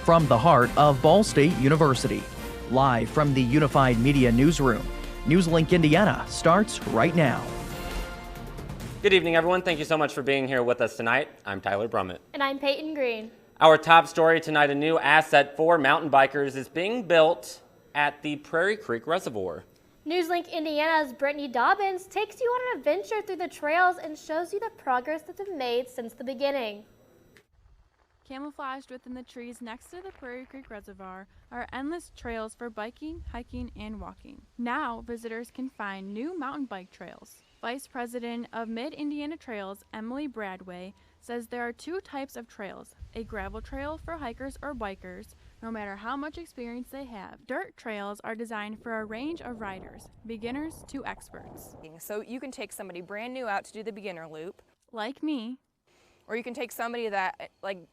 from the heart of Ball State University. Live from the Unified Media Newsroom, NewsLink Indiana starts right now. Good evening, everyone. Thank you so much for being here with us tonight. I'm Tyler Brummett. And I'm Peyton Green. Our top story tonight, a new asset for mountain bikers is being built at the Prairie Creek Reservoir. NewsLink Indiana's Brittany Dobbins takes you on an adventure through the trails and shows you the progress that's been made since the beginning. Camouflaged within the trees next to the Prairie Creek Reservoir are endless trails for biking, hiking, and walking. Now, visitors can find new mountain bike trails. Vice President of Mid-Indiana Trails, Emily Bradway, says there are two types of trails, a gravel trail for hikers or bikers, no matter how much experience they have. Dirt trails are designed for a range of riders, beginners to experts. So you can take somebody brand new out to do the beginner loop. Like me. Or you can take somebody that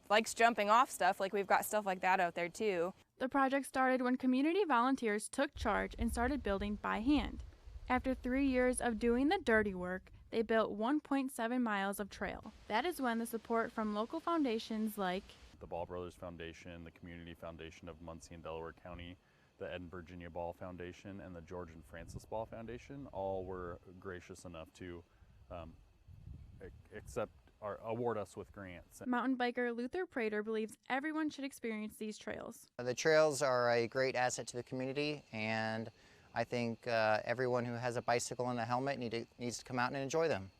likes jumping off stuff, like we've got stuff like that out there too. The project started when community volunteers took charge and started building by hand. After 3 years of doing the dirty work, they built 1.7 miles of trail. That is when the support from local foundations like the Ball Brothers Foundation, the Community Foundation of Muncie and Delaware County, the Ed and Virginia Ball Foundation, and the George and Francis Ball Foundation all were gracious enough to award us with grants. Mountain biker Luther Prater believes everyone should experience these trails. The trails are a great asset to the community, and I think everyone who has a bicycle and a helmet needs to come out and enjoy them.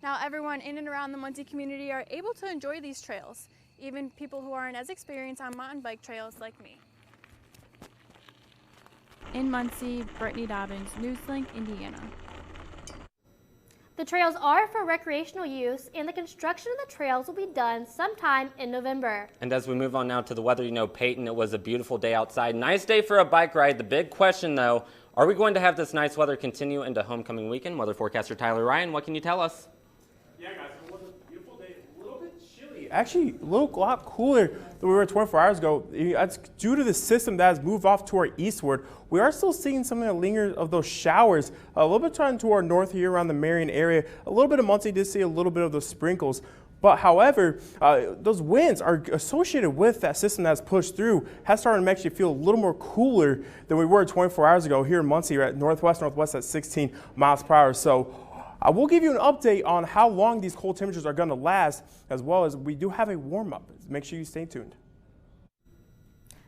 Now everyone in and around the Muncie community are able to enjoy these trails, even people who aren't as experienced on mountain bike trails like me. In Muncie, Brittany Dobbins, NewsLink, Indiana. The trails are for recreational use, and the construction of the trails will be done sometime in November. And as we move on now to the weather, you know, Peyton, it was a beautiful day outside. Nice day for a bike ride. The big question, though, are we going to have this nice weather continue into homecoming weekend? Weather forecaster Tyler Ryan, what can you tell us? Yeah, guys, it was a beautiful day. A little bit chilly. Actually, a lot cooler than we were 24 hours ago. That's due to the system that has moved off to our eastward. We are still seeing some of the lingers of those showers. A little bit trying to our north here around the Marion area. A little bit of Muncie did see a little bit of those sprinkles. But however, those winds are associated with that system that's pushed through has started to actually feel a little more cooler than we were 24 hours ago here in Muncie. We're at northwest at 16 miles per hour. So I will give you an update on how long these cold temperatures are going to last, as well as we do have a warm-up. Make sure you stay tuned.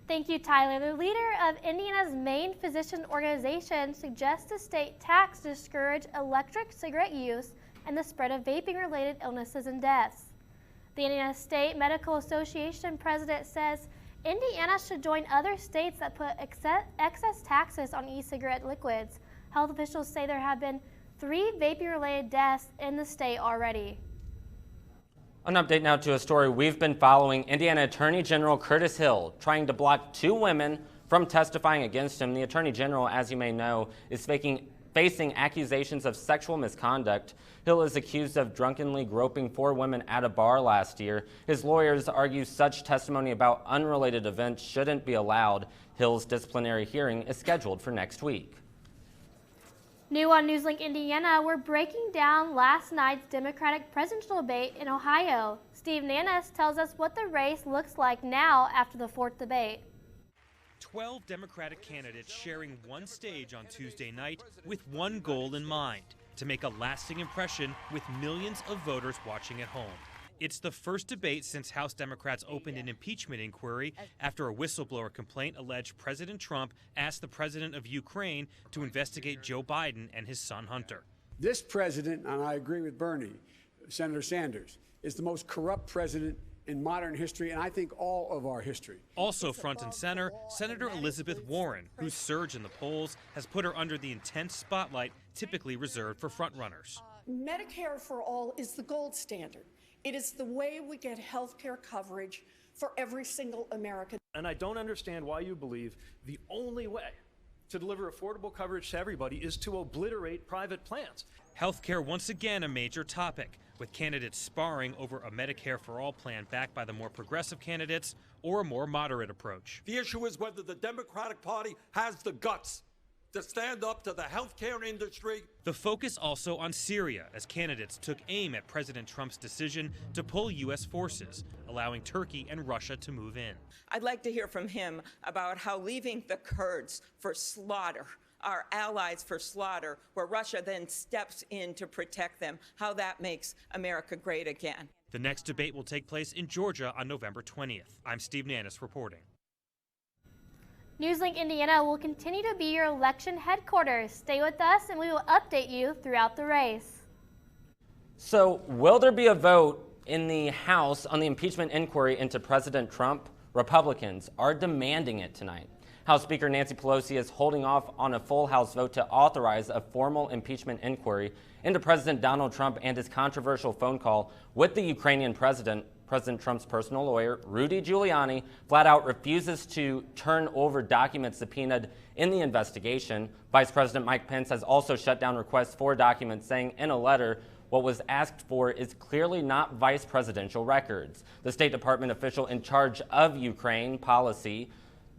Thank you, Tyler. The leader of Indiana's main physician organization suggests the state tax discourage electric cigarette use and the spread of vaping-related illnesses and deaths. The Indiana State Medical Association president says Indiana should join other states that put excess taxes on e-cigarette liquids. Health officials say there have been 3 vaping-related deaths in the state already. An update now to a story we've been following. Indiana Attorney General Curtis Hill trying to block 2 women from testifying against him. The Attorney General, as you may know, is facing accusations of sexual misconduct. Hill is accused of drunkenly groping 4 women at a bar last year. His lawyers argue such testimony about unrelated events shouldn't be allowed. Hill's disciplinary hearing is scheduled for next week. New on NewsLink Indiana, we're breaking down last night's Democratic presidential debate in Ohio. Steve Nannis tells us what the race looks like now after the 4th debate. 12 Democratic candidates sharing one stage on Tuesday night with one goal in mind: to make a lasting impression with millions of voters watching at home. It's the first debate since House Democrats opened an impeachment inquiry after a whistleblower complaint alleged President Trump asked the president of Ukraine to investigate Joe Biden and his son Hunter. This president, and I agree with Bernie, Senator Sanders, is the most corrupt president in modern history, and I think all of our history. Also front and center, Senator Elizabeth Warren, whose surge in the polls has put her under the intense spotlight typically reserved for frontrunners. Medicare for all is the gold standard. It is the way we get health care coverage for every single American. And I don't understand why you believe the only way to deliver affordable coverage to everybody is to obliterate private plans. Healthcare once again a major topic, with candidates sparring over a Medicare for all plan backed by the more progressive candidates or a more moderate approach. The issue is whether the Democratic Party has the guts to stand up to the healthcare industry. The focus also on Syria, as candidates took aim at President Trump's decision to pull U.S. forces, allowing Turkey and Russia to move in. I'd like to hear from him about how leaving the Kurds for slaughter, our allies for slaughter, where Russia then steps in to protect them, how that makes America great again. The next debate will take place in Georgia on November 20th. I'm Steve Nannis reporting. NewsLink Indiana will continue to be your election headquarters. Stay with us and we will update you throughout the race. So, will there be a vote in the House on the impeachment inquiry into President Trump? Republicans are demanding it tonight. House Speaker Nancy Pelosi is holding off on a full House vote to authorize a formal impeachment inquiry into President Donald Trump and his controversial phone call with the Ukrainian president. President Trump's personal lawyer, Rudy Giuliani, flat out refuses to turn over documents subpoenaed in the investigation. Vice President Mike Pence has also shut down requests for documents, saying in a letter, what was asked for is clearly not vice presidential records. The State Department official in charge of Ukraine policy,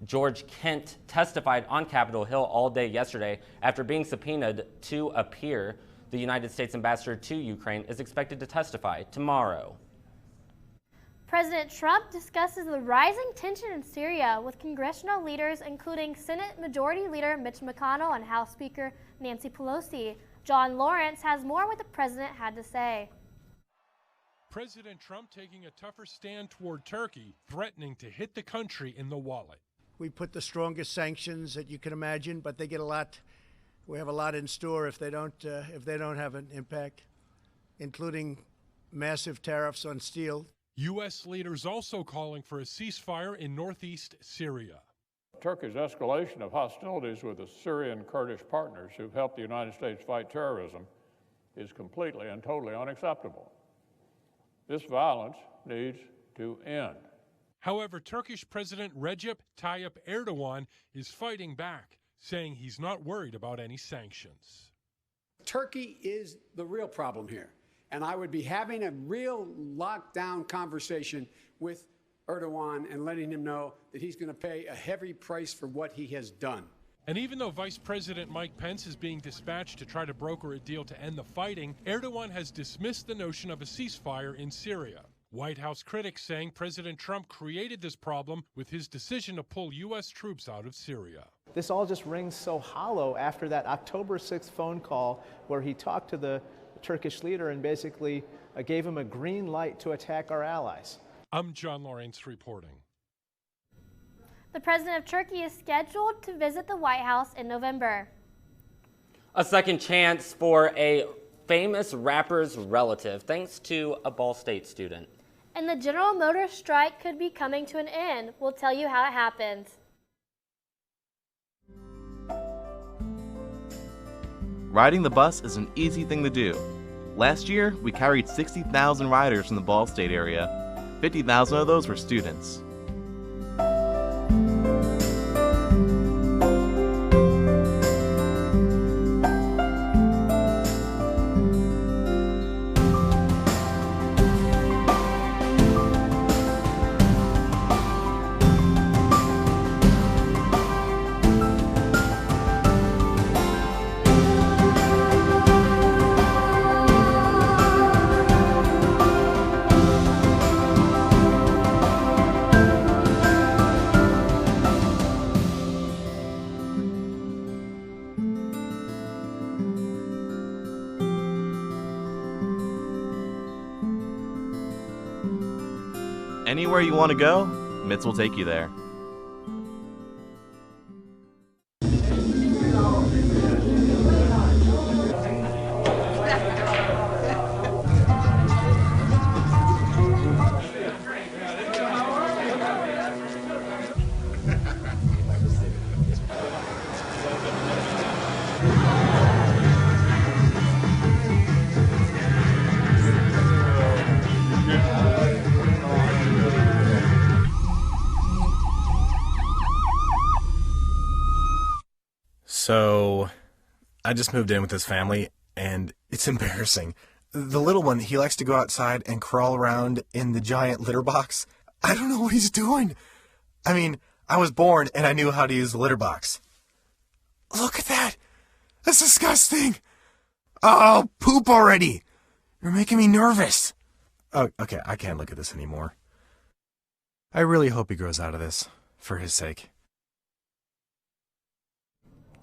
George Kent, testified on Capitol Hill all day yesterday after being subpoenaed to appear. The United States ambassador to Ukraine is expected to testify tomorrow. President Trump discusses the rising tension in Syria with congressional leaders, including Senate Majority Leader Mitch McConnell and House Speaker Nancy Pelosi. John Lawrence has more what the president had to say. President Trump taking a tougher stand toward Turkey, threatening to hit the country in the wallet. We put the strongest sanctions that you can imagine, but they get a lot. We have a lot in store if they don't have an impact, including massive tariffs on steel. U.S. leaders also calling for a ceasefire in northeast Syria. Turkey's escalation of hostilities with the Syrian Kurdish partners who've helped the United States fight terrorism is completely and totally unacceptable. This violence needs to end. However, Turkish President Recep Tayyip Erdogan is fighting back, saying he's not worried about any sanctions. Turkey is the real problem here. And I would be having a real lockdown conversation with Erdogan and letting him know that he's going to pay a heavy price for what he has done. And even though Vice President Mike Pence is being dispatched to try to broker a deal to end the fighting, Erdogan has dismissed the notion of a ceasefire in Syria. White House critics saying President Trump created this problem with his decision to pull U.S. troops out of Syria. This all just rings so hollow after that October 6th phone call where he talked to the Turkish leader and basically gave him a green light to attack our allies. I'm John Lawrence reporting. The president of Turkey is scheduled to visit the White House in November. A second chance for a famous rapper's relative, thanks to a Ball State student. And the General Motors strike could be coming to an end. We'll tell you how it happened. Riding the bus is an easy thing to do. Last year, we carried 60,000 riders from the Ball State area. 50,000 of those were students. Anywhere you want to go, Mitts will take you there. So, I just moved in with his family, and it's embarrassing. The little one, he likes to go outside and crawl around in the giant litter box. I don't know what he's doing. I mean, I was born and I knew how to use the litter box. Look at that. That's disgusting. Oh, poop already. You're making me nervous. Oh, okay, I can't look at this anymore. I really hope he grows out of this, for his sake.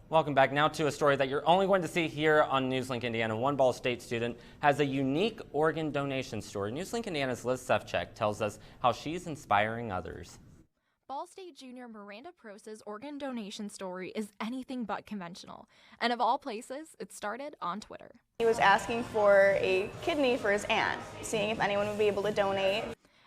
Welcome back now to a story that you're only going to see here on NewsLink Indiana. One Ball State student has a unique organ donation story. NewsLink Indiana's Liz Sefcik tells us how she's inspiring others. Ball State junior Miranda Prose's organ donation story is anything but conventional. And of all places, it started on Twitter. He was asking for a kidney for his aunt, seeing if anyone would be able to donate.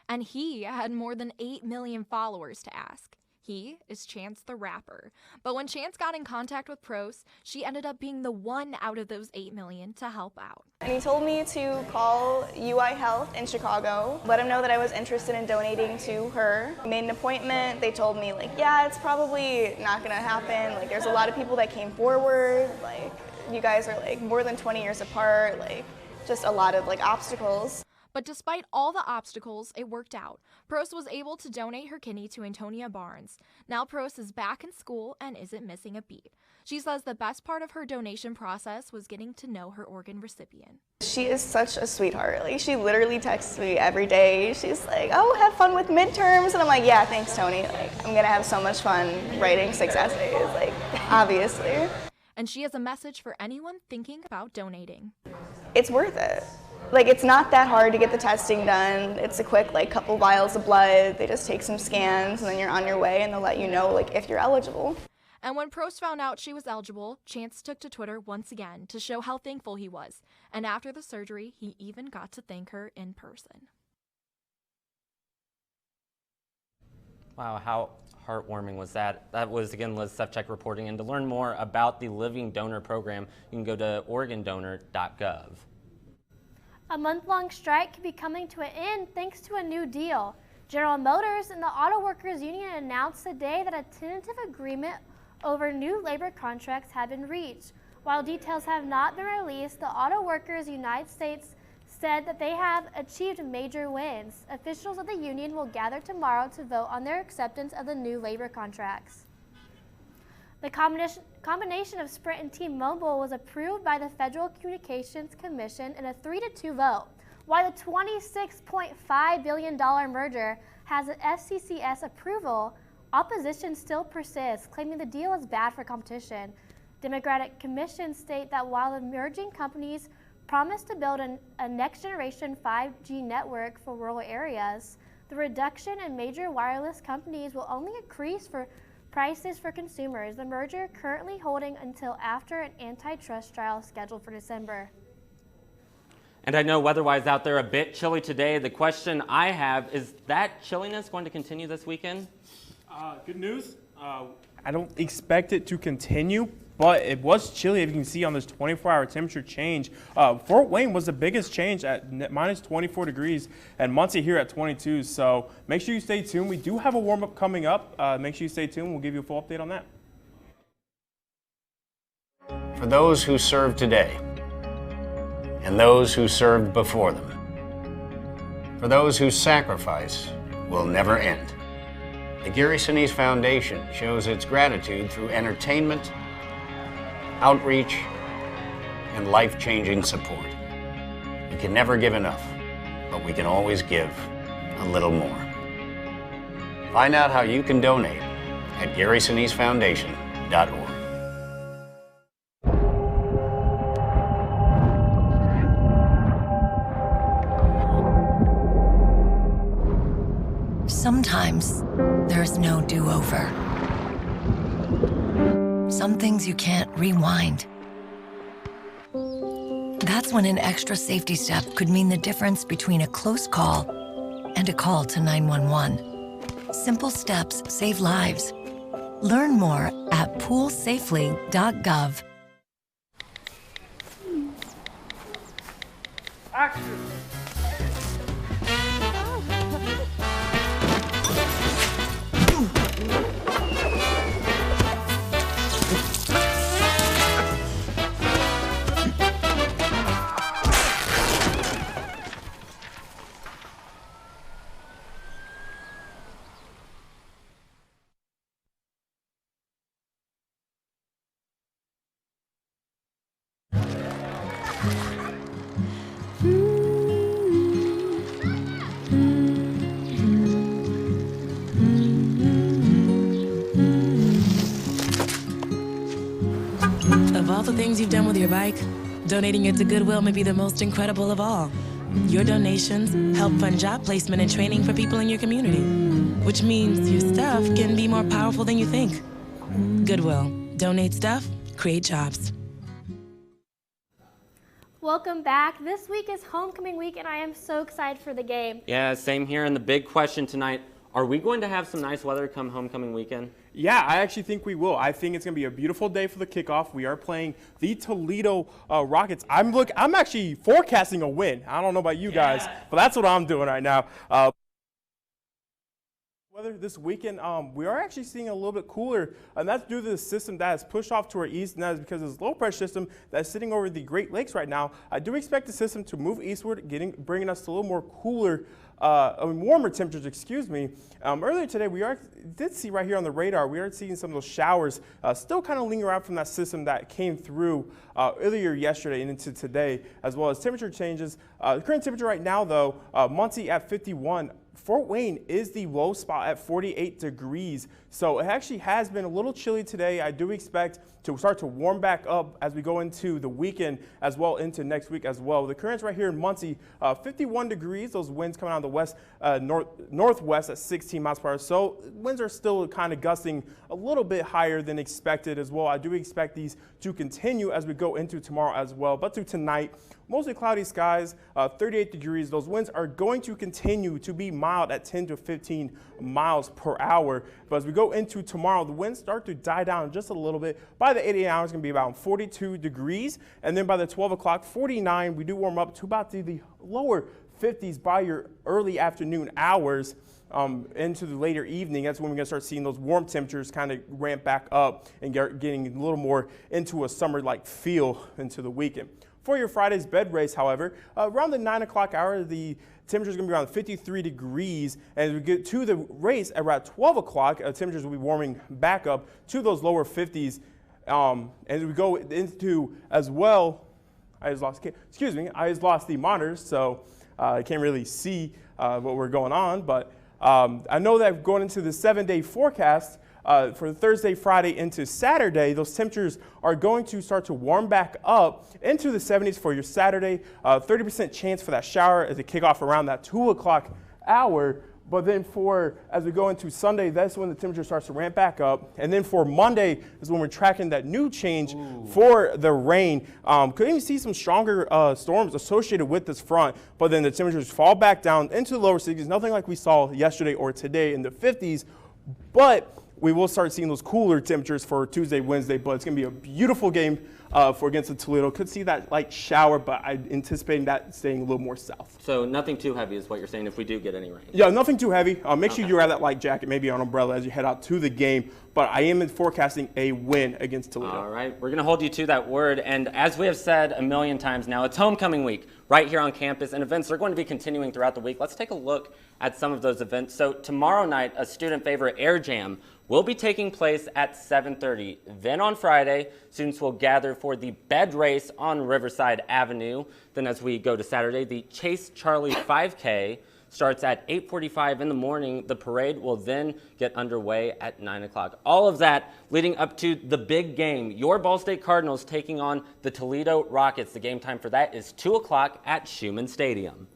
And he had more than 8 million followers to ask. He is Chance the Rapper. But when Chance got in contact with Prose, she ended up being the one out of those 8 million to help out. And he told me to call UI Health in Chicago, let him know that I was interested in donating to her. I made an appointment. They told me, like, yeah, it's probably not gonna happen. Like, there's a lot of people that came forward. Like, you guys are like more than 20 years apart. Like, just a lot of like obstacles. But despite all the obstacles, it worked out. Prose was able to donate her kidney to Antonia Barnes. Now Prose is back in school and isn't missing a beat. She says the best part of her donation process was getting to know her organ recipient. She is such a sweetheart. Like, she literally texts me every day. She's like, oh, have fun with midterms. And I'm like, yeah, thanks, Tony. Like, I'm gonna have so much fun writing 6 essays, like, obviously. And she has a message for anyone thinking about donating. It's worth it. Like, it's not that hard to get the testing done. It's a quick, like, couple vials of blood. They just take some scans, and then you're on your way, and they'll let you know, like, if you're eligible. And when Prose found out she was eligible, Chance took to Twitter once again to show how thankful he was. And after the surgery, he even got to thank her in person. Wow, how heartwarming was that? That was, again, Liz Sefcik reporting. And to learn more about the Living Donor Program, you can go to organdonor.gov. A month-long strike could be coming to an end thanks to a new deal. General Motors and the Auto Workers Union announced today that a tentative agreement over new labor contracts had been reached. While details have not been released, the Auto Workers United States said that they have achieved major wins. Officials of the union will gather tomorrow to vote on their acceptance of the new labor contracts. The combination of Sprint and T-Mobile was approved by the Federal Communications Commission in a 3-2 vote. While the $26.5 billion merger has an FCC's approval, opposition still persists, claiming the deal is bad for competition. Democratic commissions state that while the merging companies promise to build a next-generation 5G network for rural areas, the reduction in major wireless companies will only increase for prices for consumers. The merger currently holding until after an antitrust trial scheduled for December. And I know weather-wise out there a bit chilly today. The question I have is that chilliness going to continue this weekend? Good news. I don't expect it to continue, but it was chilly, if you can see on this 24-hour temperature change. Fort Wayne was the biggest change at minus 24 degrees, and Muncie here at 22. So make sure you stay tuned. We do have a warm-up coming up. Make sure you stay tuned. We'll give you a full update on that. For those who serve today, and those who served before them, for those whose sacrifice will never end, the Gary Sinise Foundation shows its gratitude through entertainment, outreach, and life-changing support. We can never give enough, but we can always give a little more. Find out how you can donate at GarySiniseFoundation.org. Sometimes there's no do-over. Some things you can't rewind. That's when an extra safety step could mean the difference between a close call and a call to 911. Simple steps save lives. Learn more at poolsafely.gov. Action! things you've done with your bike, donating it to Goodwill may be the most incredible of all. Your donations help fund job placement and training for people in your community, which means your stuff can be more powerful than you think. Goodwill. Donate stuff, create jobs. Welcome back. This week is homecoming week, and I am so excited for the game. Yeah, same here. And the big question tonight, are we going to have some nice weather come homecoming weekend? Yeah, I actually think we will. I think it's going to be a beautiful day for the kickoff. We are playing the Toledo Rockets. I'm actually forecasting a win. I don't know about you guys, but that's what I'm doing right now. Weather this weekend, we are actually seeing a little bit cooler, and that's due to the system that has pushed off to our east, and that is because of this low pressure system that's sitting over the Great Lakes right now. I do expect the system to move eastward, bringing us to a little more cooler, warmer temperatures, excuse me. Earlier today, we did see right here on the radar, we are seeing some of those showers still kind of linger out from that system that came through earlier yesterday and into today, as well as temperature changes. The current temperature right now, though, Muncie at 51. Fort Wayne is the low spot at 48 degrees. So it actually has been a little chilly today. I do expect to start to warm back up as we go into the weekend as well into next week as well. The currents right here in Muncie, 51 degrees. Those winds coming out of the west, northwest at 16 miles per hour. So winds are still kind of gusting a little bit higher than expected as well. I do expect these to continue as we go into tomorrow as well. But to tonight, mostly cloudy skies, 38 degrees. Those winds are going to continue to be mild at 10 to 15 miles per hour. But as we go into tomorrow, the winds start to die down just a little bit. By the 8 a.m. it's going to be about 42 degrees. And then by the 12 o'clock, 49. We do warm up to about the lower 50s by your early afternoon hours. Into the later evening, that's when we're going to start seeing those warm temperatures kind of ramp back up and getting a little more into a summer-like feel into the weekend. For your Friday's bed race, however, around the 9 o'clock hour, the temperature is going to be around 53 degrees. And as we get to the race at around 12 o'clock, temperatures will be warming back up to those lower 50s. As we go into as well, I just lost the monitors, so I can't really see what we're going on. But I know that going into the 7-day forecast, for Thursday, Friday into Saturday, those temperatures are going to start to warm back up into the 70s for your Saturday. 30% chance for that shower as they kick off around that 2 o'clock hour. But then as we go into Sunday, that's when the temperature starts to ramp back up. And then for Monday is when we're tracking that new change for the rain. Could even see some stronger storms associated with this front, but then the temperatures fall back down into the lower 60s. Nothing like we saw yesterday or today in the 50s, but we will start seeing those cooler temperatures for Tuesday, Wednesday, but it's going to be a beautiful game against the Toledo. Could see that light shower, but I'm anticipating that staying a little more south. So nothing too heavy is what you're saying if we do get any rain? Yeah, nothing too heavy. Make sure you wear that light jacket, maybe an umbrella as you head out to the game. But I am forecasting a win against Toledo. All right, we're going to hold you to that word. And as we have said a million times now, it's homecoming week right here on campus, and events are going to be continuing throughout the week. Let's take a look at some of those events. So tomorrow night, a student favorite Air Jam will be taking place at 7:30. Then on Friday, students will gather for the bed race on Riverside Avenue. Then as we go to Saturday, the Chase Charlie 5K starts at 8:45 in the morning. The parade will then get underway at 9 o'clock. All of that leading up to the big game. Your Ball State Cardinals taking on the Toledo Rockets. The game time for that is 2 o'clock at Schumann Stadium.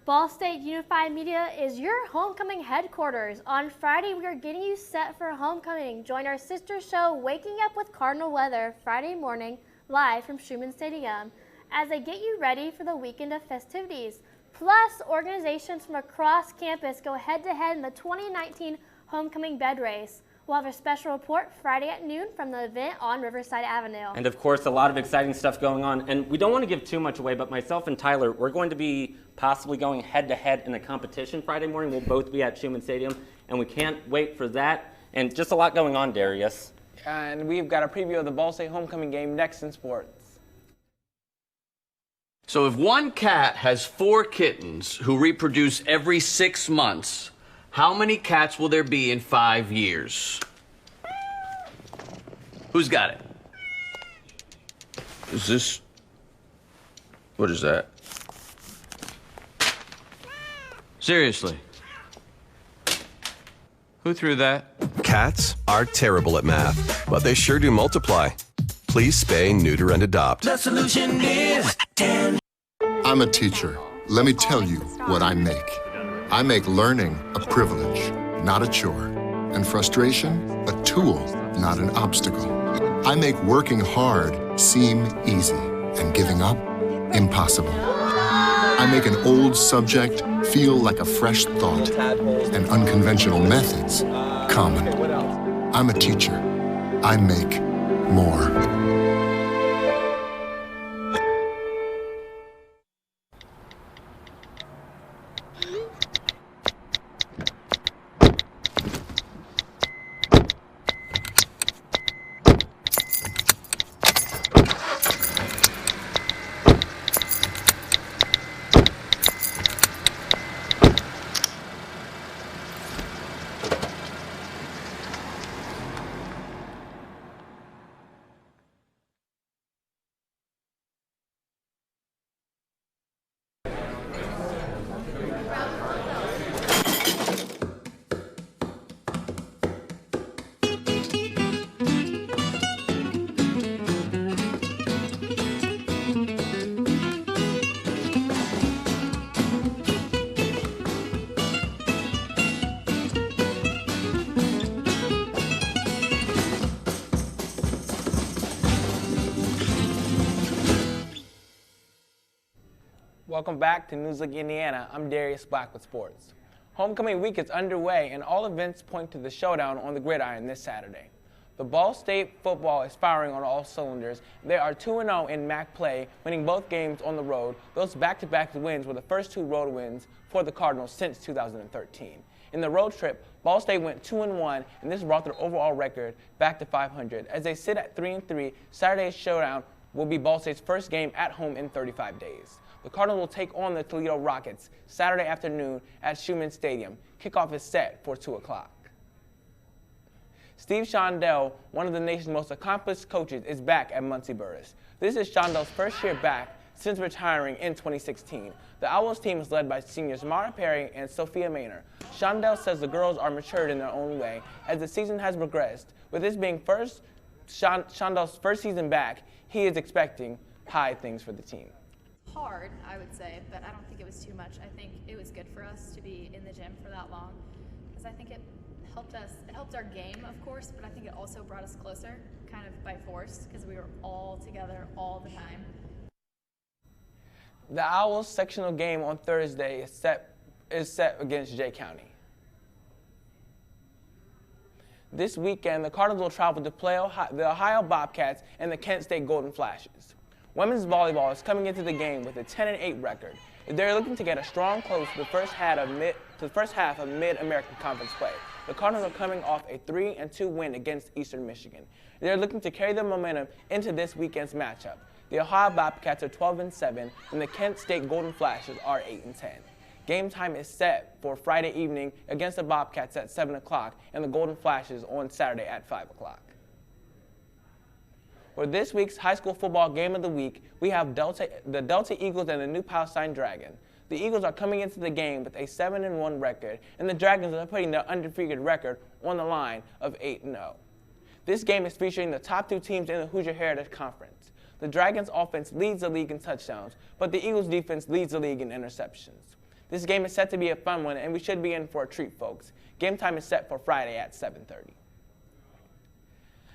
Ball State Unified Media is your homecoming headquarters. On Friday, we are getting you set for homecoming. Join our sister show, Waking Up with Cardinal Weather, Friday morning, live from Schumann Stadium, as they get you ready for the weekend of festivities. Plus, organizations from across campus go head-to-head in the 2019 homecoming bed race. We'll have a special report Friday at noon from the event on Riverside Avenue. And of course, a lot of exciting stuff going on. And we don't want to give too much away, but myself and Tyler, we're going to be possibly going head-to-head in a competition Friday morning. We'll both be at Schumann Stadium, and we can't wait for that. And just a lot going on, Darius. And we've got a preview of the Ball State homecoming game next in sports. So if one cat has 4 kittens who reproduce every 6 months, how many cats will there be in 5 years? Who's got it? Is this... What is that? Seriously? Who threw that? Cats are terrible at math, but they sure do multiply. Please spay, neuter, and adopt. The solution is 10. I'm a teacher. Let me tell you what I make. I make learning a privilege, not a chore, and frustration a tool, not an obstacle. I make working hard seem easy and giving up impossible. I make an old subject feel like a fresh thought and unconventional methods common. I'm a teacher. I make more. Welcome back to NewsLink Indiana. I'm Darius Black with sports. Homecoming week is underway and all events point to the showdown on the gridiron this Saturday. The Ball State football is firing on all cylinders. They are 2-0 in MAC play, winning both games on the road. Those back-to-back wins were the first two road wins for the Cardinals since 2013. In the road trip, Ball State went 2-1, and this brought their overall record back to 500. As they sit at 3-3, Saturday's showdown will be Ball State's first game at home in 35 days. The Cardinals will take on the Toledo Rockets Saturday afternoon at Schumann Stadium. Kickoff is set for 2 o'clock. Steve Shondell, one of the nation's most accomplished coaches, is back at Muncie Burris. This is Shondell's first year back since retiring in 2016. The Owls team is led by seniors Mara Perry and Sophia Maynor. Shondell says the girls are matured in their own way as the season has progressed. With this being Shondell's first season back, he is expecting high things for the team. Hard, I would say, but I don't think it was too much. I think it was good for us to be in the gym for that long because I think it helped us. It helped our game, of course, but I think it also brought us closer, kind of by force, because we were all together all the time. The Owls sectional game on Thursday is set against Jay County. This weekend, the Cardinals will travel to play the Ohio Bobcats and the Kent State Golden Flashes. Women's volleyball is coming into the game with a 10-8 record. They're looking to get a strong close to the first half of Mid-American Conference play. The Cardinals are coming off a 3-2 win against Eastern Michigan. They're looking to carry their momentum into this weekend's matchup. The Ohio Bobcats are 12-7, and the Kent State Golden Flashes are 8-10. Game time is set for Friday evening against the Bobcats at 7 o'clock and the Golden Flashes on Saturday at 5 o'clock. For this week's high school football game of the week, we have the Delta Eagles and the New Palestine Dragon. The Eagles are coming into the game with a 7-1 record, and the Dragons are putting their undefeated record on the line of 8-0. This game is featuring the top two teams in the Hoosier Heritage Conference. The Dragons' offense leads the league in touchdowns, but the Eagles' defense leads the league in interceptions. This game is set to be a fun one, and we should be in for a treat, folks. Game time is set for Friday at 7:30.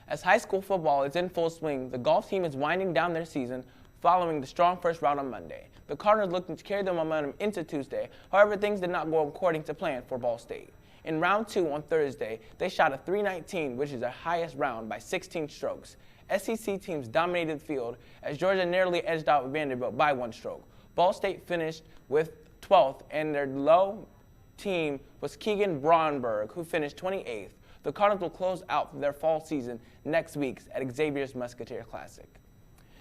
As high school football is in full swing, the golf team is winding down their season following the strong first round on Monday. The Cardinals looking to carry their momentum into Tuesday. However, things did not go according to plan for Ball State. In round 2 on Thursday, they shot a .319, which is their highest round by 16 strokes. SEC teams dominated the field as Georgia narrowly edged out Vanderbilt by 1 stroke. Ball State finished with 12th, and their low team was Keegan Braunberg, who finished 28th. The Cardinals will close out their fall season next week at Xavier's Musketeer Classic.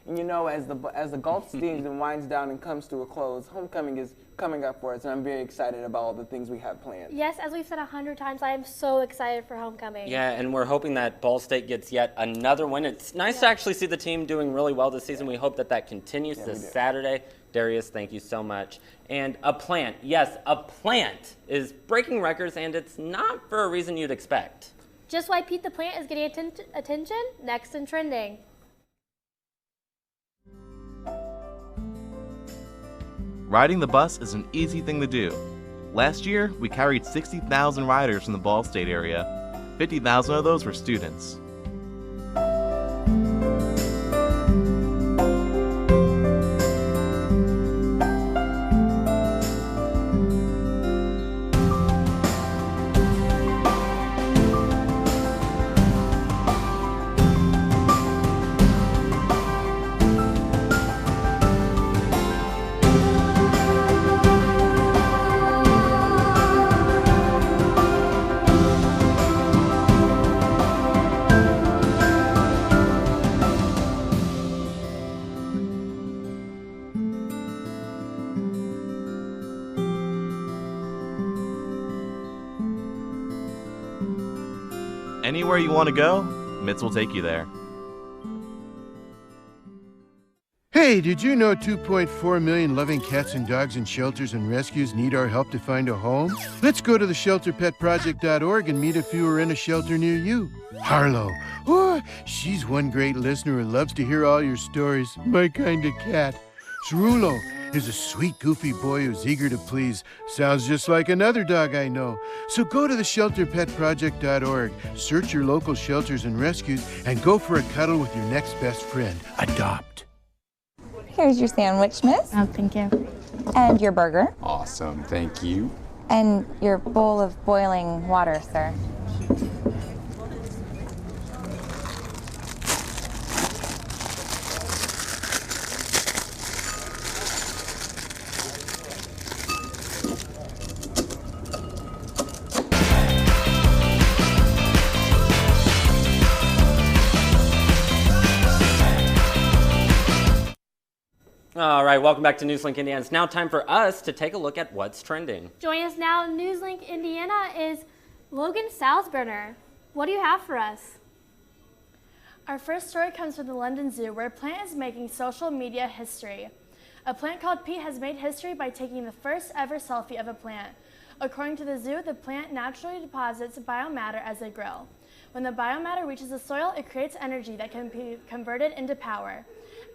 And you know, as the golf season winds down and comes to a close, homecoming is coming up for us, and I'm very excited about all the things we have planned. Yes, as we've said 100 times, I am so excited for homecoming. Yeah, and we're hoping that Ball State gets yet another win. It's nice to actually see the team doing really well this season. We hope that that continues this Saturday. Darius, thank you so much. And a plant, yes, a plant is breaking records, and it's not for a reason you'd expect. Just why Pete the Plant is getting attention, next in trending. Riding the bus is an easy thing to do. Last year, we carried 60,000 riders from the Ball State area. 50,000 of those were students. Anywhere you want to go, Mitts will take you there. Hey, did you know 2.4 million loving cats and dogs in shelters and rescues need our help to find a home? Let's go to the shelterpetproject.org and meet if you are in a shelter near you. Harlow, oh, she's one great listener who loves to hear all your stories. My kind of cat. Cerulo is a sweet, goofy boy who's eager to please. Sounds just like another dog I know. So go to the shelterpetproject.org, search your local shelters and rescues, and go for a cuddle with your next best friend. Adopt. Here's your sandwich, miss. Oh, thank you. And your burger. Awesome, thank you. And your bowl of boiling water, sir. All right, welcome back to NewsLink Indiana. It's now time for us to take a look at what's trending. Joining us now in NewsLink Indiana is Logan Salzburner. What do you have for us? Our first story comes from the London Zoo, where a plant is making social media history. A plant called Pete has made history by taking the first ever selfie of a plant. According to the zoo, the plant naturally deposits biomatter as they grow. When the biomatter reaches the soil, it creates energy that can be converted into power.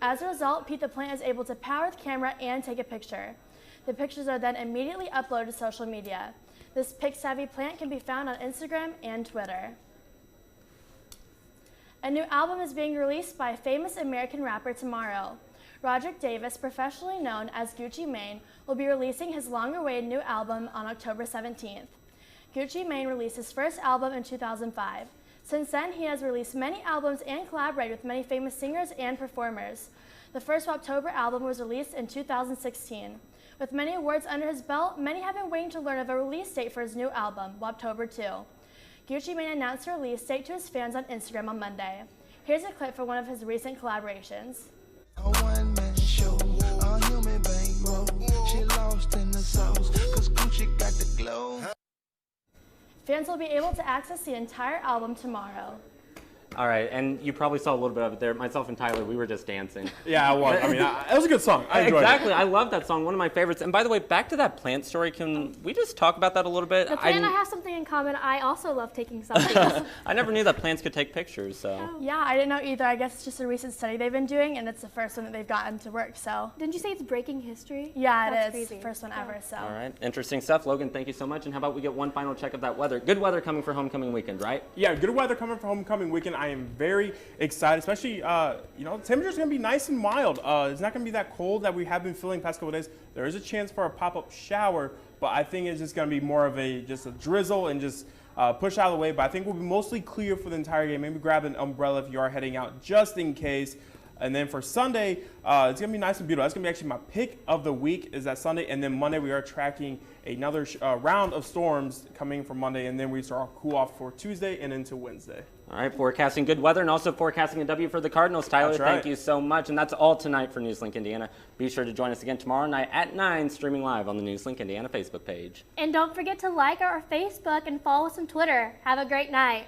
As a result, Pete the plant is able to power the camera and take a picture. The pictures are then immediately uploaded to social media. This pic-savvy plant can be found on Instagram and Twitter. A new album is being released by a famous American rapper tomorrow. Roderick Davis, professionally known as Gucci Mane, will be releasing his long-awaited new album on October 17th. Gucci Mane released his first album in 2005. Since then, he has released many albums and collaborated with many famous singers and performers. The first October album was released in 2016. With many awards under his belt, many have been waiting to learn of a release date for his new album, October 2. Gucci Mane announced the release date to his fans on Instagram on Monday. Here's a clip from one of his recent collaborations. A one-man show, a human bankroll. She lost in the sauce, 'cause Gucci got the glow. Fans will be able to access the entire album tomorrow. All right, and you probably saw a little bit of it there. Myself and Tyler, we were just dancing. Yeah, I was. I mean, it was a good song. I enjoyed exactly. it. I love that song. One of my favorites. And by the way, back to that plant story. Can we just talk about that a little bit? The plant and I have something in common. I also love taking selfies. I never knew that plants could take pictures. So. Yeah, I didn't know either. I guess it's just a recent study they've been doing, and it's the first one that they've gotten to work. So. Didn't you say it's breaking history? Yeah, That's it is. crazy. First one ever. So. All right, interesting stuff. Logan, thank you so much. And how about we get one final check of that weather? Good weather coming for homecoming weekend, right? Yeah, good weather coming for homecoming weekend. I am very excited, especially, the temperature's going to be nice and mild. It's not going to be that cold that we have been feeling past couple days. There is a chance for a pop-up shower, but I think it's just going to be more of just a drizzle and just push out of the way. But I think we'll be mostly clear for the entire game. Maybe grab an umbrella if you are heading out just in case. And then for Sunday, it's going to be nice and beautiful. That's going to be actually my pick of the week is that Sunday. And then Monday, we are tracking another round of storms coming from Monday. And then we start cool off for Tuesday and into Wednesday. All right, forecasting good weather and also forecasting a W for the Cardinals. Tyler, That's right. Thank you so much. And that's all tonight for NewsLink Indiana. Be sure to join us again tomorrow night at 9, streaming live on the NewsLink Indiana Facebook page. And don't forget to like our Facebook and follow us on Twitter. Have a great night.